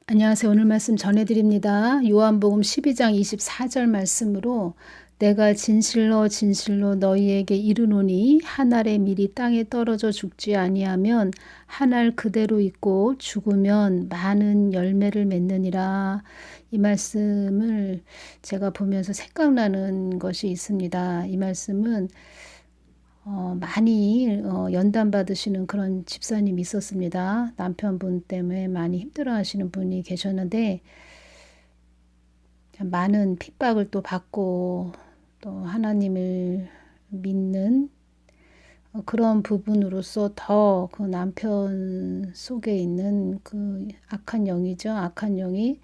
안녕하세요. 오늘 말씀 전해드립니다. 요한복음 12장 24절 말씀으로 내가 진실로 진실로 너희에게 이르노니 한 알의 밀이 땅에 떨어져 죽지 아니하면 한 알 그대로 있고 죽으면 많은 열매를 맺느니라. 이 말씀을 제가 보면서 생각나는 것이 있습니다. 이 말씀은 많이 연단 받으시는 그런 집사님이 있었습니다. 남편분 때문에 많이 힘들어 하시는 분이 계셨는데 참 많은 핍박을 또 받고 또 하나님을 믿는 그런 부분으로서 더 그 남편 속에 있는 그 악한 영이죠. 악한 영이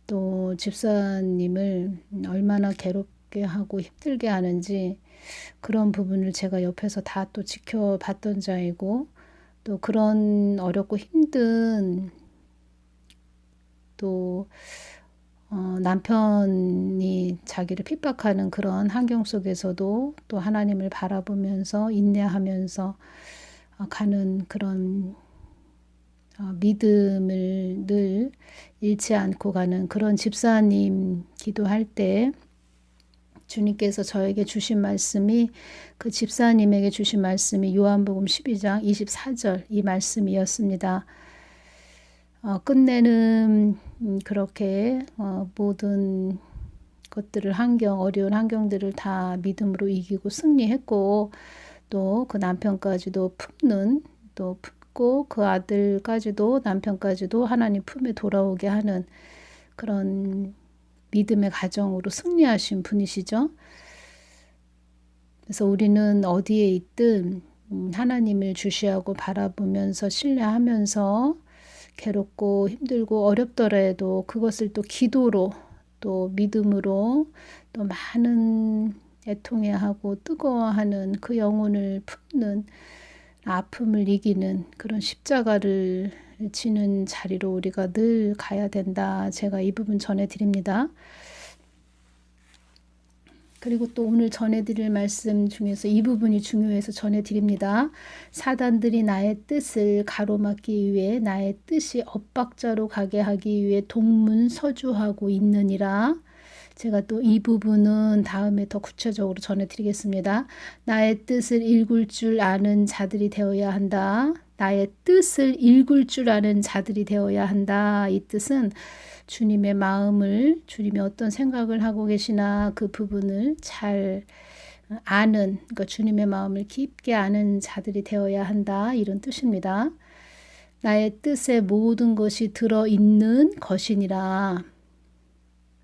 또 집사님을 얼마나 괴롭게 하고 힘들게 하는지 그런 부분을 제가 옆에서 다 또 지켜봤던 자이고 또 그런 어렵고 힘든 또 남편이 자기를 핍박하는 그런 환경 속에서도 또 하나님을 바라보면서 인내하면서 가는 그런 믿음을 늘 잃지 않고 가는 그런 집사님 기도할 때 주님께서 저에게 주신 말씀이 그 집사님에게 주신 말씀이 요한복음 12장 24절 이 말씀이었습니다. 끝내는 그렇게 모든 것들을 어려운 환경들을 다 믿음으로 이기고 승리했고 또 그 남편까지도 품고 그 아들까지도 남편까지도 하나님 품에 돌아오게 하는 그런 믿음의 가정으로 승리하신 분이시죠. 그래서 우리는 어디에 있든 하나님을 주시하고 바라보면서 신뢰하면서 괴롭고 힘들고 어렵더라도 그것을 또 기도로 또 믿음으로 또 많은 애통해하고 뜨거워하는 그 영혼을 품는 아픔을 이기는 그런 십자가를 지는 자리로 우리가 늘 가야 된다. 제가 이 부분 전해드립니다. 그리고 또 오늘 전해드릴 말씀 중에서 이 부분이 중요해서 전해드립니다. 사단들이 나의 뜻을 가로막기 위해 나의 뜻이 엇박자로 가게 하기 위해 동문서주하고 있느니라. 제가 또 이 부분은 다음에 더 구체적으로 전해드리겠습니다. 나의 뜻을 읽을 줄 아는 자들이 되어야 한다. 나의 뜻을 읽을 줄 아는 자들이 되어야 한다. 이 뜻은 주님의 마음을, 주님이 어떤 생각을 하고 계시나 그 부분을 잘 아는, 그러니까 주님의 마음을 깊게 아는 자들이 되어야 한다. 이런 뜻입니다. 나의 뜻에 모든 것이 들어있는 것이니라.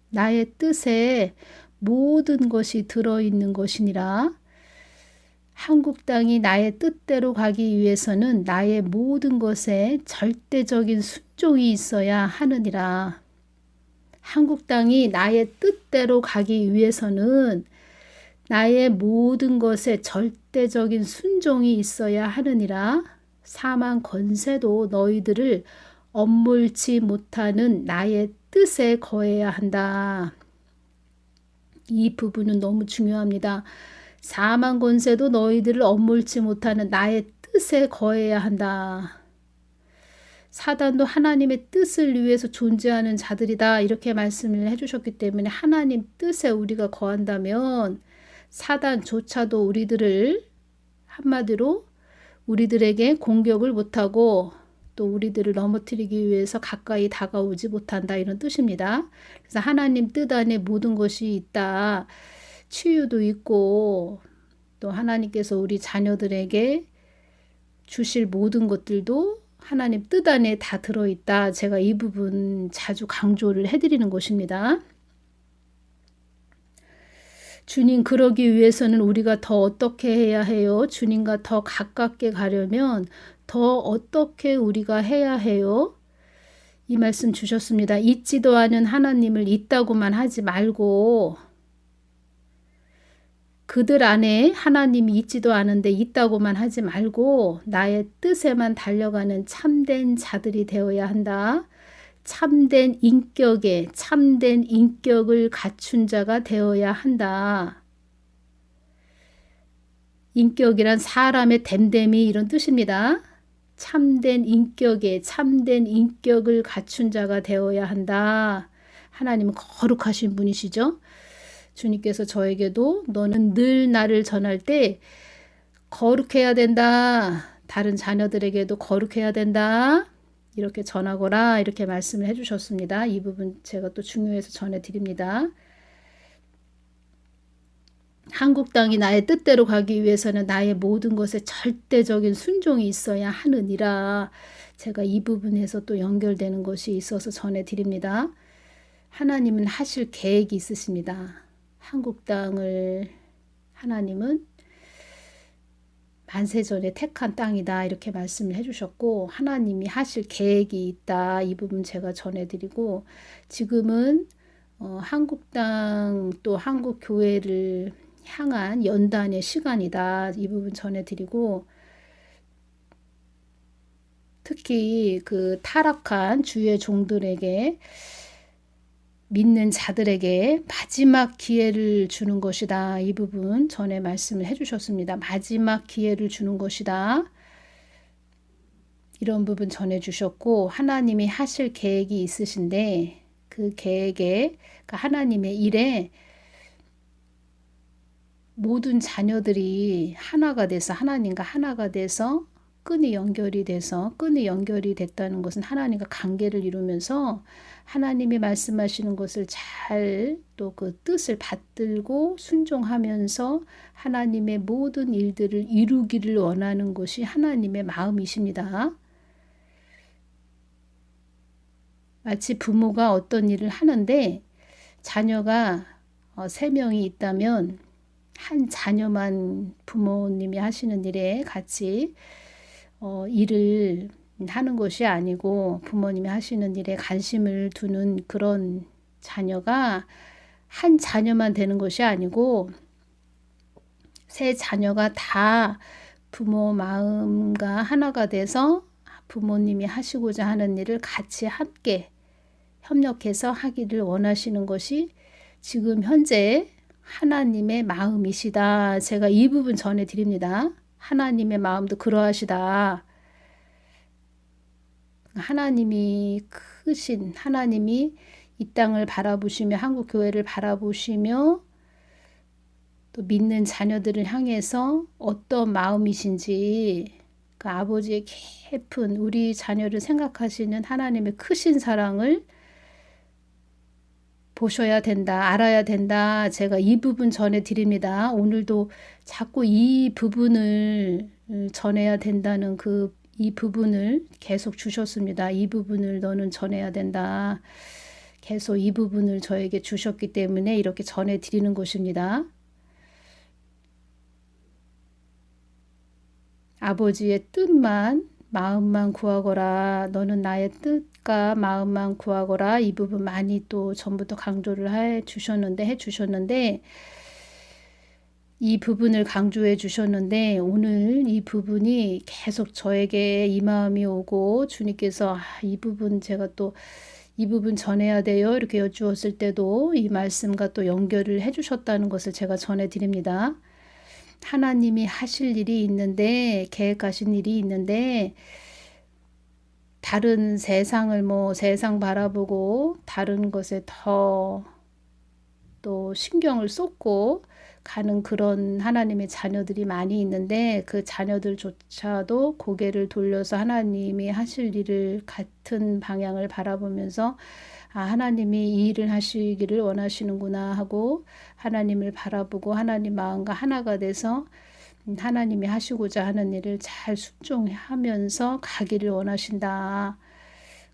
나의 뜻에 모든 것이 들어있는 것이니라. 한국 땅이 나의 뜻대로 가기 위해서는 나의 모든 것에 절대적인 순종이 있어야 하느니라. 한국 땅이 나의 뜻대로 가기 위해서는 나의 모든 것에 절대적인 순종이 있어야 하느니라. 사망 권세도 너희들을 엄물지 못하는 나의 뜻에 거해야 한다. 이 부분은 너무 중요합니다. 사망 권세도 너희들을 엄물지 못하는 나의 뜻에 거해야 한다. 사단도 하나님의 뜻을 위해서 존재하는 자들이다. 이렇게 말씀을 해주셨기 때문에 하나님 뜻에 우리가 거한다면 사단조차도 우리들을 한마디로 우리들에게 공격을 못하고 또 우리들을 넘어뜨리기 위해서 가까이 다가오지 못한다. 이런 뜻입니다. 그래서 하나님 뜻 안에 모든 것이 있다. 치유도 있고 또 하나님께서 우리 자녀들에게 주실 모든 것들도 하나님 뜻 안에 다 들어있다. 제가 이 부분 자주 강조를 해드리는 것입니다. 주님 그러기 위해서는 우리가 더 어떻게 해야 해요? 주님과 더 가깝게 가려면 더 어떻게 우리가 해야 해요? 이 말씀 주셨습니다. 있지도 않은 하나님을 있다고만 하지 말고 그들 안에 하나님이 있지도 않은데 있다고만 하지 말고 나의 뜻에만 달려가는 참된 자들이 되어야 한다. 참된 인격을 갖춘 자가 되어야 한다. 인격이란 사람의 됨됨이 이런 뜻입니다. 참된 인격을 갖춘 자가 되어야 한다. 하나님은 거룩하신 분이시죠. 주님께서 저에게도 너는 늘 나를 전할 때 거룩해야 된다. 다른 자녀들에게도 거룩해야 된다. 이렇게 전하거라. 이렇게 말씀을 해주셨습니다. 이 부분 제가 또 중요해서 전해드립니다. 한국 땅이 나의 뜻대로 가기 위해서는 나의 모든 것에 절대적인 순종이 있어야 하느니라. 제가 이 부분에서 또 연결되는 것이 있어서 전해드립니다. 하나님은 하실 계획이 있으십니다. 한국 땅을 하나님은 만세전에 택한 땅이다 이렇게 말씀을 해주셨고 하나님이 하실 계획이 있다. 이 부분 제가 전해드리고 지금은 한국 땅 또 한국 교회를 향한 연단의 시간이다. 이 부분 전해드리고 특히 그 타락한 주의 종들에게 믿는 자들에게 마지막 기회를 주는 것이다. 이 부분 전에 말씀을 해주셨습니다. 마지막 기회를 주는 것이다. 이런 부분 전해주셨고 하나님이 하실 계획이 있으신데 그 계획에 그러니까 하나님의 일에 모든 자녀들이 하나가 돼서 하나님과 하나가 돼서 끈이 연결이 됐다는 것은 하나님과 관계를 이루면서 하나님이 말씀하시는 것을 잘 또 그 뜻을 받들고 순종하면서 하나님의 모든 일들을 이루기를 원하는 것이 하나님의 마음이십니다. 마치 부모가 어떤 일을 하는데 자녀가 3명이 있다면 한 자녀만 부모님이 하시는 일에 같이 일을 하는 것이 아니고 부모님이 하시는 일에 관심을 두는 그런 자녀가 한 자녀만 되는 것이 아니고 3 자녀가 다 부모 마음과 하나가 돼서 부모님이 하시고자 하는 일을 같이 함께 협력해서 하기를 원하시는 것이 지금 현재 하나님의 마음이시다. 제가 이 부분 전해드립니다. 하나님의 마음도 그러하시다. 하나님이 크신 하나님이 이 땅을 바라보시며 한국 교회를 바라보시며 또 믿는 자녀들을 향해서 어떤 마음이신지 그 아버지의 깊은 우리 자녀를 생각하시는 하나님의 크신 사랑을 보셔야 된다. 알아야 된다. 제가 이 부분 전해드립니다. 오늘도 자꾸 이 부분을 전해야 된다는 이 부분을 계속 주셨습니다. 이 부분을 너는 전해야 된다. 계속 이 부분을 저에게 주셨기 때문에 이렇게 전해드리는 것입니다. 아버지의 뜻만 마음만 구하거라. 너는 나의 뜻과 마음만 구하거라. 이 부분 많이 또 전부터 강조를 해주셨는데 이 부분을 강조해 주셨는데 오늘 이 부분이 계속 저에게 이 마음이 오고 주님께서 이 부분 제가 또 이 부분 전해야 돼요. 이렇게 여쭈었을 때도 이 말씀과 또 연결을 해주셨다는 것을 제가 전해드립니다. 하나님이 하실 일이 있는데 계획하신 일이 있는데 다른 세상을 세상 바라보고 다른 것에 더 또 신경을 쏟고 가는 그런 하나님의 자녀들이 많이 있는데 그 자녀들조차도 고개를 돌려서 하나님이 하실 일을 같은 방향을 바라보면서 하나님이 이 일을 하시기를 원하시는구나 하고 하나님을 바라보고 하나님 마음과 하나가 돼서 하나님이 하시고자 하는 일을 잘 순종하면서 가기를 원하신다.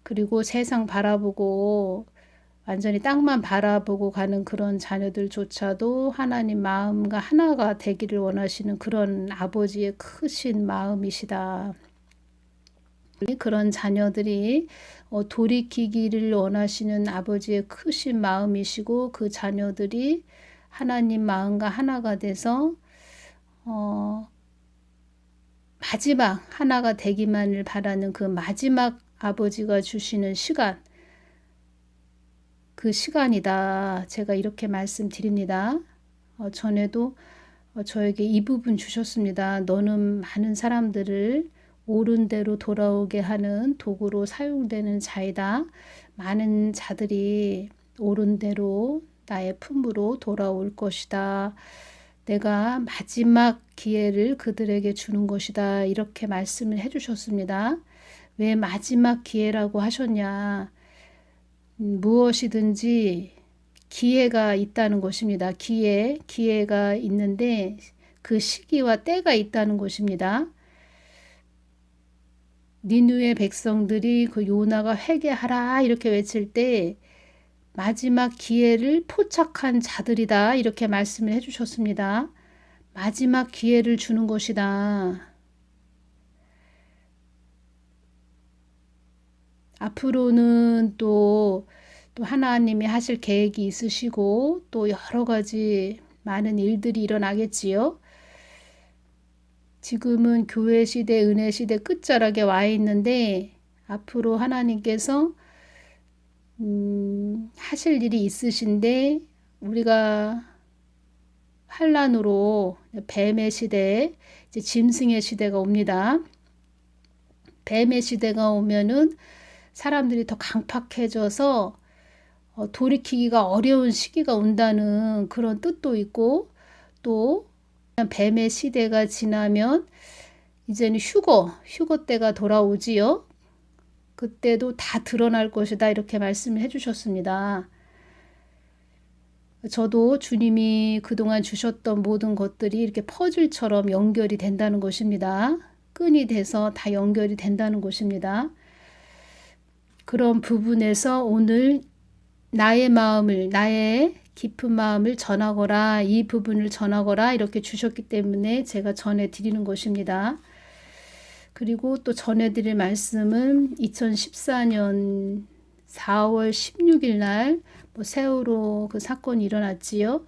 그리고 세상 바라보고 완전히 땅만 바라보고 가는 그런 자녀들조차도 하나님 마음과 하나가 되기를 원하시는 그런 아버지의 크신 마음이시다. 그런 자녀들이 돌이키기를 원하시는 아버지의 크신 마음이시고 그 자녀들이 하나님 마음과 하나가 돼서 마지막 하나가 되기만을 바라는 그 마지막 아버지가 주시는 시간 그 시간이다. 제가 이렇게 말씀드립니다. 전에도 저에게 이 부분 주셨습니다. 너는 많은 사람들을 옳은 대로 돌아오게 하는 도구로 사용되는 자이다. 많은 자들이 옳은 대로 나의 품으로 돌아올 것이다. 내가 마지막 기회를 그들에게 주는 것이다. 이렇게 말씀을 해주셨습니다. 왜 마지막 기회라고 하셨냐? 무엇이든지 기회가 있다는 것입니다. 기회가 있는데 그 시기와 때가 있다는 것입니다. 니느웨 백성들이 그 요나가 회개하라 이렇게 외칠 때 마지막 기회를 포착한 자들이다 이렇게 말씀을 해주셨습니다. 마지막 기회를 주는 것이다. 앞으로는 또 하나님이 하실 계획이 있으시고 또 여러 가지 많은 일들이 일어나겠지요. 지금은 교회 시대, 은혜 시대 끝자락에 와 있는데 앞으로 하나님께서 하실 일이 있으신데 우리가 환란으로 뱀의 시대, 이제 짐승의 시대가 옵니다. 뱀의 시대가 오면은 사람들이 더 강팍해져서 돌이키기가 어려운 시기가 온다는 그런 뜻도 있고 또 뱀의 시대가 지나면 이제는 휴거 때가 돌아오지요. 그때도 다 드러날 것이다 이렇게 말씀을 해주셨습니다. 저도 주님이 그동안 주셨던 모든 것들이 이렇게 퍼즐처럼 연결이 된다는 것입니다. 끈이 돼서 다 연결이 된다는 것입니다. 그런 부분에서 오늘 나의 마음을, 나의 깊은 마음을 전하거라, 이 부분을 전하거라 이렇게 주셨기 때문에 제가 전해드리는 것입니다. 그리고 또 전해드릴 말씀은 2014년 4월 16일 날 세월호 그 사건이 일어났지요.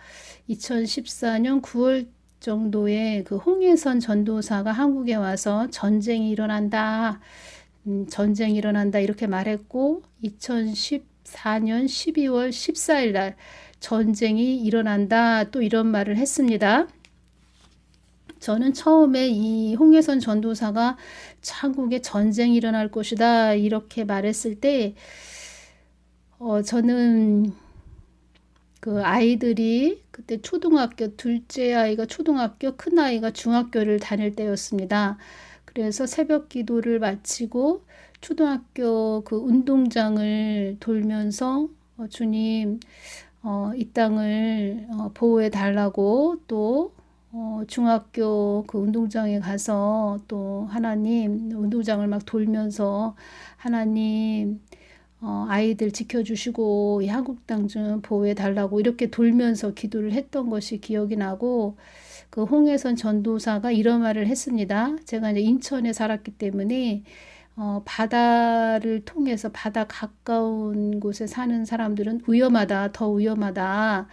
2014년 9월 정도에 그 홍해선 전도사가 한국에 와서 전쟁이 일어난다 이렇게 말했고 2014년 12월 14일 날 전쟁이 일어난다 또 이런 말을 했습니다. 저는 처음에 이 홍해선 전도사가 한국에 전쟁이 일어날 것이다 이렇게 말했을 때 저는 그 아이들이 그때 초등학교 둘째 아이가 초등학교 큰 아이가 중학교를 다닐 때였습니다. 그래서 새벽 기도를 마치고 초등학교 그 운동장을 돌면서 주님 이 땅을 보호해 달라고 또 중학교 그 운동장에 가서 또 하나님 운동장을 막 돌면서 하나님 아이들 지켜주시고 이 한국 땅 좀 보호해 달라고 이렇게 돌면서 기도를 했던 것이 기억이 나고 그 홍해선 전도사가 이런 말을 했습니다. 제가 이제 인천에 살았기 때문에 바다를 통해서 바다 가까운 곳에 사는 사람들은 위험하다, 더 위험하다.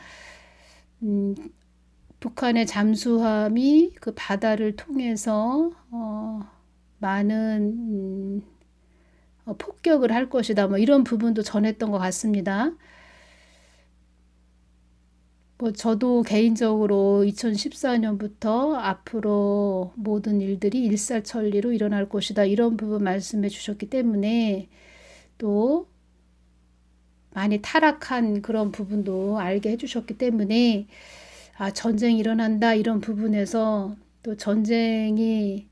북한의 잠수함이 그 바다를 통해서 많은 폭격을 할 것이다. 뭐 이런 부분도 전했던 것 같습니다. 저도 개인적으로 2014년부터 앞으로 모든 일들이 일사천리로 일어날 것이다. 이런 부분 말씀해 주셨기 때문에 또 많이 타락한 그런 부분도 알게 해주셨기 때문에 전쟁이 일어난다 이런 부분에서 또 전쟁이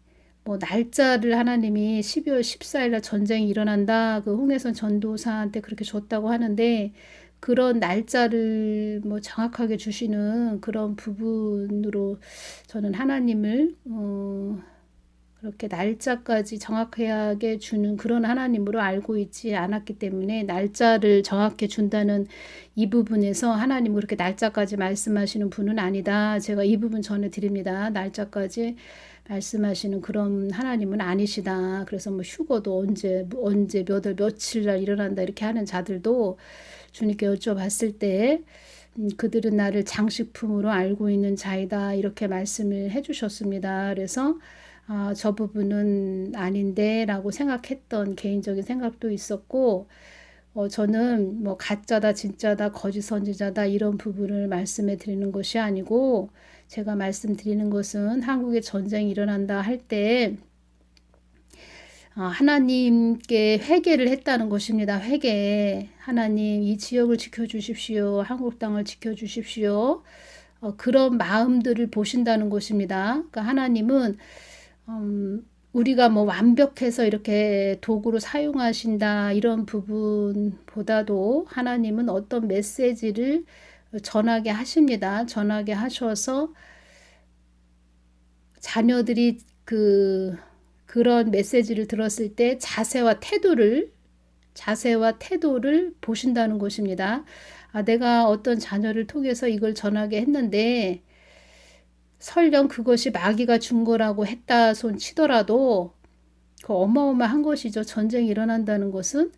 날짜를 하나님이 12월 14일 날 전쟁이 일어난다 그 홍해선 전도사한테 그렇게 줬다고 하는데 그런 날짜를 정확하게 주시는 그런 부분으로 저는 하나님을 그렇게 날짜까지 정확하게 주는 그런 하나님으로 알고 있지 않았기 때문에 날짜를 정확히 준다는 이 부분에서 하나님 그렇게 날짜까지 말씀하시는 분은 아니다. 제가 이 부분 전해드립니다. 날짜까지 말씀하시는 그런 하나님은 아니시다. 그래서 휴거도 언제 몇 월 며칠 날 일어난다 이렇게 하는 자들도 주님께 여쭤봤을 때 그들은 나를 장식품으로 알고 있는 자이다 이렇게 말씀을 해주셨습니다. 그래서 저 부분은 아닌데 라고 생각했던 개인적인 생각도 있었고 저는 가짜다 진짜다 거짓 선지자다 이런 부분을 말씀해 드리는 것이 아니고 제가 말씀드리는 것은 한국에 전쟁이 일어난다 할 때 하나님께 회개를 했다는 것입니다. 회개. 하나님 이 지역을 지켜주십시오. 한국 땅을 지켜주십시오. 그런 마음들을 보신다는 것입니다. 그러니까 하나님은 우리가 뭐 완벽해서 이렇게 도구로 사용하신다 이런 부분보다도 하나님은 어떤 메시지를 전하게 하십니다. 전하게 하셔서 자녀들이 그런 메시지를 들었을 때 자세와 태도를 보신다는 것입니다. 내가 어떤 자녀를 통해서 이걸 전하게 했는데 설령 그것이 마귀가 준 거라고 했다 손 치더라도 그 어마어마한 것이죠. 전쟁이 일어난다는 것은.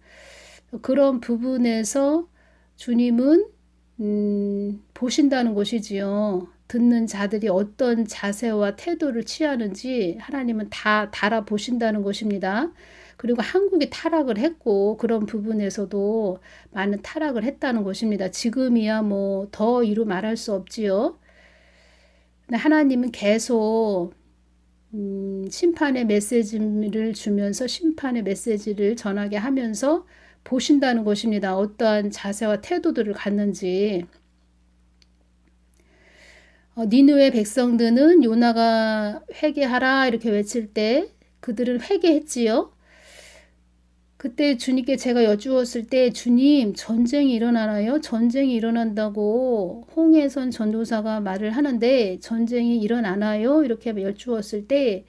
그런 부분에서 주님은 보신다는 것이지요. 듣는 자들이 어떤 자세와 태도를 취하는지 하나님은 다 달아보신다는 것입니다. 그리고 한국이 타락을 했고 그런 부분에서도 많은 타락을 했다는 것입니다. 지금이야 뭐 더 이루 말할 수 없지요. 근데 하나님은 계속 심판의 메시지를 주면서 심판의 메시지를 전하게 하면서 보신다는 것입니다. 어떠한 자세와 태도들을 갖는지. 니느웨 백성들은 요나가 회개하라 이렇게 외칠 때 그들은 회개했지요. 그때 주님께 제가 여쭈었을 때 주님 전쟁이 일어나나요? 전쟁이 일어난다고 홍해선 전도사가 말을 하는데 전쟁이 일어나나요? 이렇게 여쭈었을 때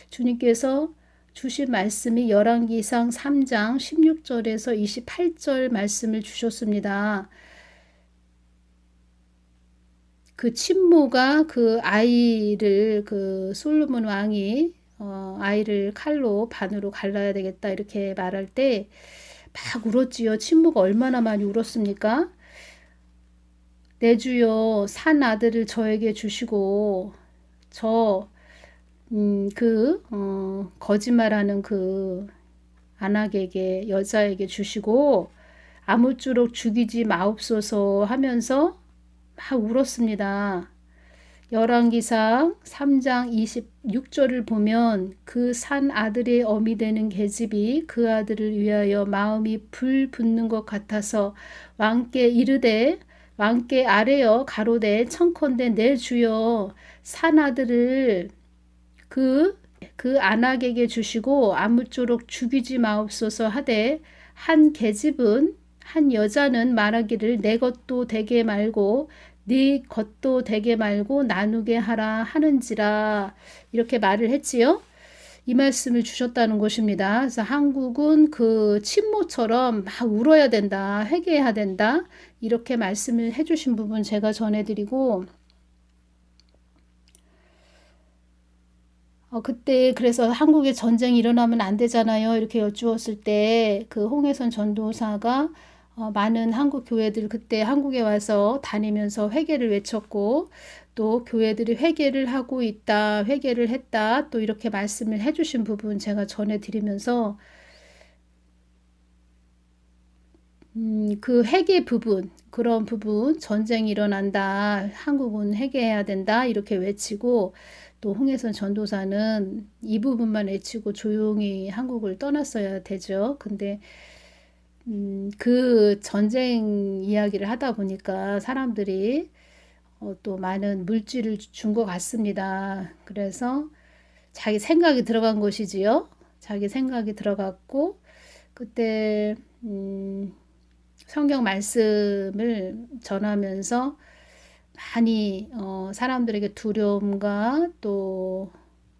주님께서 주신 말씀이 열왕기상 3장 16절에서 28절 말씀을 주셨습니다. 그 친모가 그 아이를 솔로몬 왕이 아이를 칼로 반으로 갈라야 되겠다 이렇게 말할 때 막 울었지요. 친모가 얼마나 많이 울었습니까? 내 주여 산 아들을 저에게 주시고 거짓말하는 그 안악에게 여자에게 주시고 아무쪼록 죽이지 마옵소서 하면서 막 울었습니다. 열왕기상 3장 26절을 보면 그 산 아들의 어미 되는 계집이 그 아들을 위하여 마음이 불 붙는 것 같아서 왕께 이르되 왕께 아뢰어 가로되 청컨대 내 주여 산 아들을 그 안악에게 주시고 아무쪼록 죽이지 마옵소서 하되 한 계집은 한 여자는 말하기를 내 것도 되게 말고 네 것도 되게 말고 나누게 하라 하는지라 이렇게 말을 했지요. 이 말씀을 주셨다는 것입니다. 그래서 한국은 그 친모처럼 막 울어야 된다, 회개해야 된다 이렇게 말씀을 해주신 부분 제가 전해드리고 그때 그래서 한국에 전쟁이 일어나면 안 되잖아요. 이렇게 여쭈었을 때 그 홍해선 전도사가 많은 한국 교회들 그때 한국에 와서 다니면서 회개를 외쳤고 또 교회들이 회개를 하고 있다, 회개를 했다 또 이렇게 말씀을 해주신 부분 제가 전해드리면서 그 회개 부분 그런 부분 전쟁이 일어난다, 한국은 회개해야 된다 이렇게 외치고 또 홍해선 전도사는 이 부분만 외치고 조용히 한국을 떠났어야 되죠. 근데 그 전쟁 이야기를 하다 보니까 사람들이 또 많은 물질을 준 것 같습니다. 그래서 자기 생각이 들어간 것이지요. 자기 생각이 들어갔고 그때 성경 말씀을 전하면서 많이 사람들에게 두려움과 또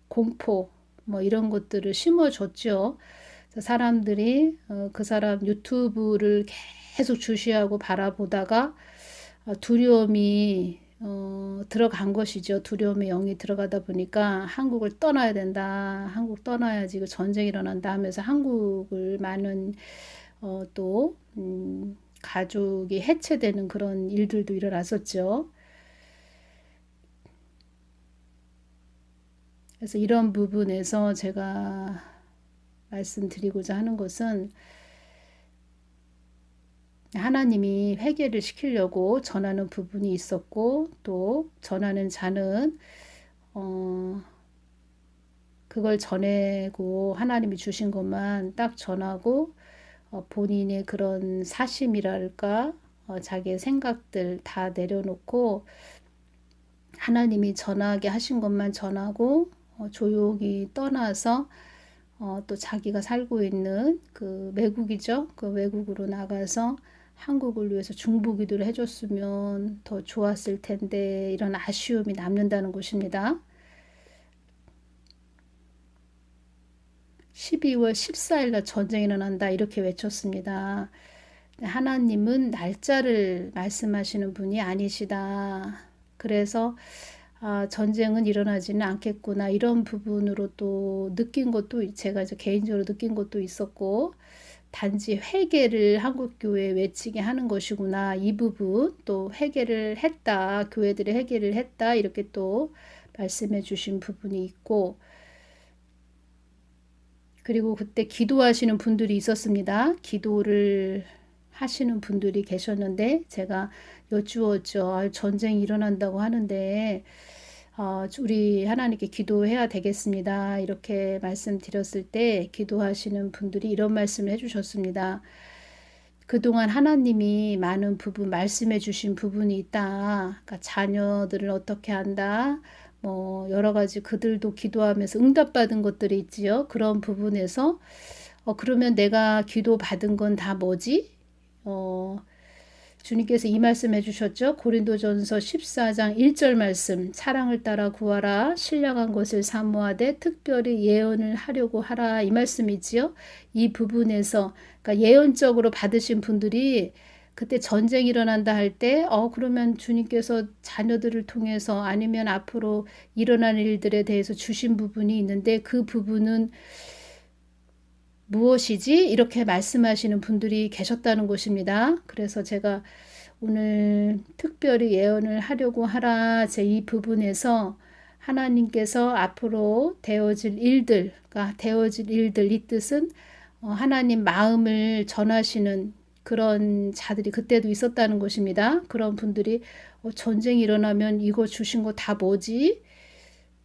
공포 뭐 이런 것들을 심어줬죠. 사람들이 그 사람 유튜브를 계속 주시하고 바라보다가 두려움이 들어간 것이죠. 두려움의 영이 들어가다 보니까 한국을 떠나야 된다. 한국 떠나야지 그 전쟁이 일어난다 하면서 한국을 많은 또 가족이 해체되는 그런 일들도 일어났었죠. 그래서 이런 부분에서 제가 말씀드리고자 하는 것은 하나님이 회개를 시키려고 전하는 부분이 있었고 또 전하는 자는 그걸 전하고 하나님이 주신 것만 딱 전하고 본인의 그런 사심이랄까 자기의 생각들 다 내려놓고 하나님이 전하게 하신 것만 전하고 조용히 떠나서 또 자기가 살고 있는 그 외국이죠. 그 외국으로 나가서 한국을 위해서 중보기도를 해줬으면 더 좋았을 텐데 이런 아쉬움이 남는다는 것입니다. 12월 14일 날 전쟁이 일어난다 이렇게 외쳤습니다. 하나님은 날짜를 말씀하시는 분이 아니시다. 그래서 전쟁은 일어나지는 않겠구나 이런 부분으로 또 느낀 것도 제가 이제 개인적으로 느낀 것도 있었고 단지 회개를 한국교회에 외치게 하는 것이구나 이 부분 또 회개를 했다 교회들이 회개를 했다 이렇게 또 말씀해 주신 부분이 있고 그리고 그때 기도하시는 분들이 있었습니다. 기도를 하시는 분들이 계셨는데 제가 여쭈었죠. 전쟁이 일어난다고 하는데 우리 하나님께 기도해야 되겠습니다. 이렇게 말씀드렸을 때 기도하시는 분들이 이런 말씀을 해주셨습니다. 그동안 하나님이 많은 부분 말씀해 주신 부분이 있다. 그러니까 자녀들을 어떻게 한다. 뭐 여러 가지 그들도 기도하면서 응답받은 것들이 있지요. 그런 부분에서 그러면 내가 기도 받은 건 다 뭐지? 주님께서 이 말씀 해주셨죠. 고린도전서 14장 1절 말씀 사랑을 따라 구하라 신령한 것을 사모하되 특별히 예언을 하려고 하라 이 말씀이지요. 이 부분에서 그러니까 예언적으로 받으신 분들이 그때 전쟁이 일어난다 할 때 그러면 주님께서 자녀들을 통해서 아니면 앞으로 일어날 일들에 대해서 주신 부분이 있는데 그 부분은 무엇이지? 이렇게 말씀하시는 분들이 계셨다는 것입니다. 그래서 제가 오늘 특별히 예언을 하려고 하라 제 이 부분에서 하나님께서 앞으로 되어질 일들, 이 뜻은 하나님 마음을 전하시는 그런 자들이 그때도 있었다는 것입니다. 그런 분들이 전쟁이 일어나면 이거 주신 거 다 뭐지?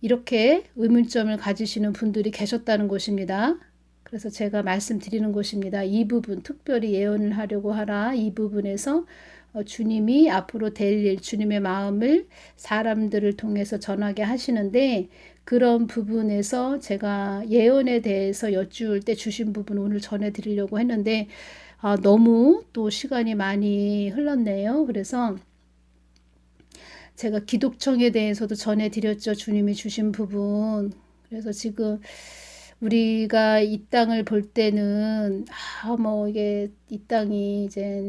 이렇게 의문점을 가지시는 분들이 계셨다는 것입니다. 그래서 제가 말씀드리는 것입니다. 이 부분 특별히 예언을 하려고 하라. 이 부분에서 주님이 앞으로 될 일, 주님의 마음을 사람들을 통해서 전하게 하시는데 그런 부분에서 제가 예언에 대해서 여쭈을 때 주신 부분 오늘 전해드리려고 했는데 너무 또 시간이 많이 흘렀네요. 그래서 제가 기독청에 대해서도 전해드렸죠. 주님이 주신 부분. 그래서 지금 우리가 이 땅을 볼 때는 이게 이 땅이 이제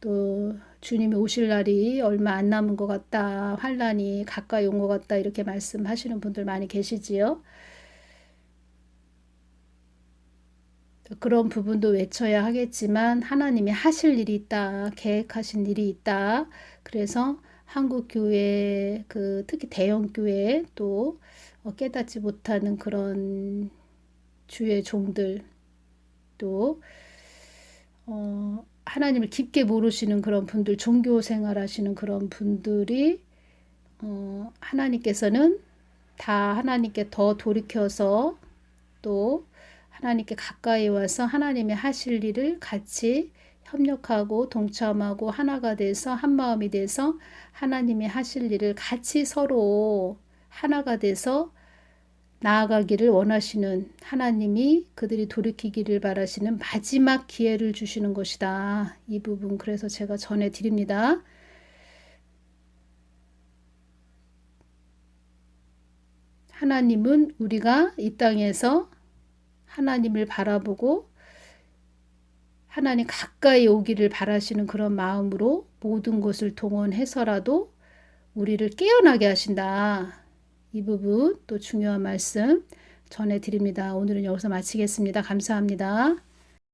또 주님이 오실 날이 얼마 안 남은 것 같다. 환란이 가까이 온 것 같다. 이렇게 말씀하시는 분들 많이 계시지요. 그런 부분도 외쳐야 하겠지만 하나님이 하실 일이 있다. 계획하신 일이 있다. 그래서 한국 교회 특히 대형 교회 또 깨닫지 못하는 그런 주의 종들 또 하나님을 깊게 모르시는 그런 분들 종교 생활하시는 그런 분들이 하나님께서는 다 하나님께 더 돌이켜서 또 하나님께 가까이 와서 하나님의 하실 일을 같이 협력하고 동참하고 하나가 돼서 한마음이 돼서 하나님이 하실 일을 같이 서로 하나가 돼서 나아가기를 원하시는 하나님이 그들이 돌이키기를 바라시는 마지막 기회를 주시는 것이다. 이 부분 그래서 제가 전해드립니다. 하나님은 우리가 이 땅에서 하나님을 바라보고 하나님 가까이 오기를 바라시는 그런 마음으로 모든 것을 동원해서라도 우리를 깨어나게 하신다. 이 부분 또 중요한 말씀 전해드립니다. 오늘은 여기서 마치겠습니다. 감사합니다.